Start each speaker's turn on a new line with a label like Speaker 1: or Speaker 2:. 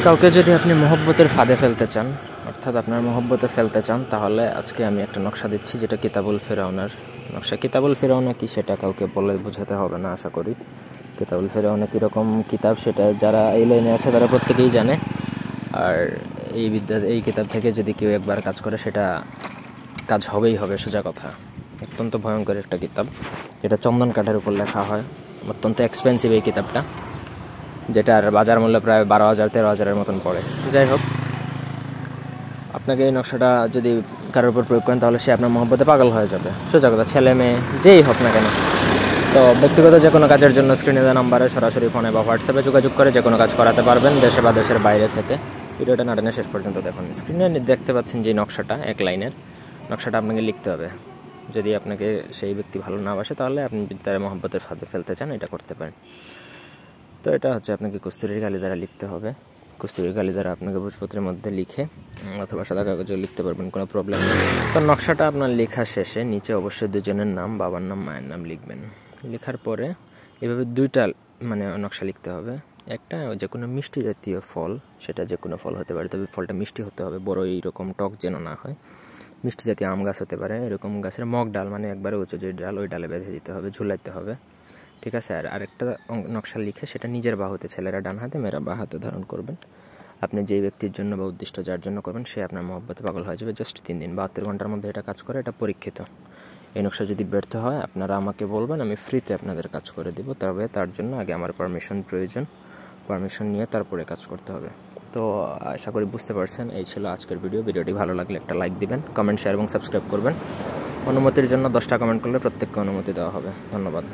Speaker 1: কাউকে যদি আপনি মহব্বতের ফাঁদে ফেলতে চান, অর্থাৎ আপনার মহব্বতে ফেলতে চান, তাহলে আজকে আমি একটা নকশা দিচ্ছি, যেটা কিতাবুল ফিরাউনের নকশা। কিতাবুল ফিরাউনে কি সেটা কাউকে বলে বোঝাতে হবে না আশা করি। কিতাবুল ফিরাউনে কীরকম কিতাব সেটা যারা এই লাইনে আছে তারা প্রত্যেকেই জানে। আর এই কিতাব থেকে যদি কেউ একবার কাজ করে সেটা কাজ হবেই হবে, সোজা কথা। অত্যন্ত ভয়ঙ্কর একটা কিতাব, যেটা চন্দন কাঠের উপর লেখা হয়। অত্যন্ত এক্সপেন্সিভ এই কিতাবটা, যেটার বাজার মূল্য প্রায় 12,000-13,000-এর মতন পড়ে। যাই হোক, আপনাকে এই নকশাটা যদি কারোর উপর প্রয়োগ করেন তাহলে সে আপনার মহব্বতে পাগল হয়ে যাবে, সোজা কথা। ছেলে মেয়ে যেই হোক না কেন। তো ব্যক্তিগত যে কোনো কাজের জন্য স্ক্রিনে দেওয়া নাম্বারে সরাসরি ফোনে বা হোয়াটসঅ্যাপে যোগাযোগ করে যে কোনো কাজ করাতে পারবেন, দেশে বা দেশের বাইরে থেকে। ভিডিওটা না টেনে শেষ পর্যন্ত দেখুন। স্ক্রিনে দেখতে পাচ্ছেন যে নকশাটা, এক লাইনের নকশাটা আপনাকে লিখতে হবে। যদি আপনাকে সেই ব্যক্তি ভালো না বাসে তাহলে আপনি তার মহব্বতের ফাঁদে ফেলতে চান, এটা করতে পারেন। তো এটা হচ্ছে আপনাকে কস্তুরীর কালি দ্বারা লিখতে হবে। কস্তুরীর কালি দ্বারা আপনাকে ভোজপত্রের মধ্যে লিখে অথবা সাদা কাগজেও লিখতে পারবেন, কোনো প্রবলেম নেই। তো নকশাটা আপনার লেখা শেষে নিচে অবশ্যই দুজনের নাম, বাবার নাম, মায়ের নাম লিখবেন। লেখার পরে এভাবে দুইটা নকশা লিখতে হবে। একটা যে কোনো মিষ্টি জাতীয় ফল, সেটা যে কোনো ফল হতে পারে, তবে ফলটা মিষ্টি হতে হবে, বড় এইরকম টক যেন না হয়। মিষ্টি জাতীয় আম গাছ হতে পারে, এরকম গাছের মগ ডাল, একবারে উঁচু যে ডাল, ওই ডালে বেঁধে দিতে হবে, ঝুলাইতে হবে, ঠিক আছে। আর আরেকটা নকশা লিখে সেটা নিজের বাহুতে, ছেলেরা ডান হাতে, মেয়েরা বাঁ হাতে ধারণ করবেন। আপনি যেই ব্যক্তির জন্য বা উদ্দিষ্ট যার জন্য করবেন সে আপনার মহব্বতে পাগল হয়ে যাবে। জাস্ট 3 দিন, 72 ঘন্টার মধ্যে এটা কাজ করে, এটা পরীক্ষিত। এই নকশা যদি ব্যর্থ হয় আপনারা আমাকে বলবেন, আমি ফ্রিতে আপনাদের কাজ করে দিব। তবে তার জন্য আগে আমার পারমিশন প্রয়োজন, পারমিশন নিয়ে তারপরে কাজ করতে হবে। তো আশা করি বুঝতে পারছেন। এই ছিল আজকের ভিডিওটি ভালো লাগলে একটা লাইক দিবেন, কমেন্ট, শেয়ার এবং সাবস্ক্রাইব করবেন। অনুমতির জন্য 10টা কমেন্ট করলে প্রত্যেককে অনুমতি দেওয়া হবে। ধন্যবাদ।